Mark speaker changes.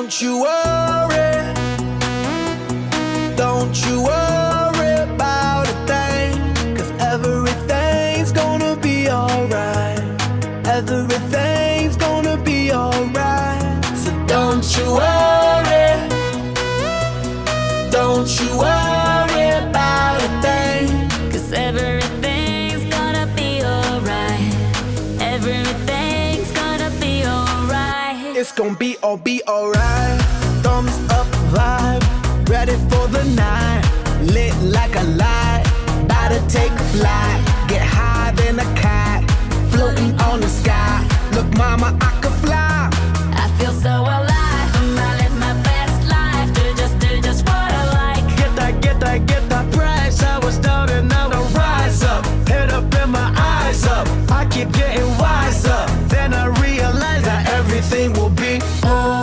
Speaker 1: Don't you worry, don't you worry about a thing, 'cause everything's gonna be alright. Everything's gonna be alright. So don't you worry, don't you worry about a thing,
Speaker 2: 'cause everything's gonna be alright. Everything's gonna be alright.
Speaker 1: it's gonna be alright. Thumbs up vibe, ready for the night. Lit like a light, about to take flight. Get higher than a kite, floating on the sky. Look mama, I could fly.
Speaker 2: I feel so alive, I live my best life. Do just what I like.
Speaker 1: Get that price. I was down and now I rise up. Head up and my eyes up. I keep getting wiser. Then I realize that everything will be alright.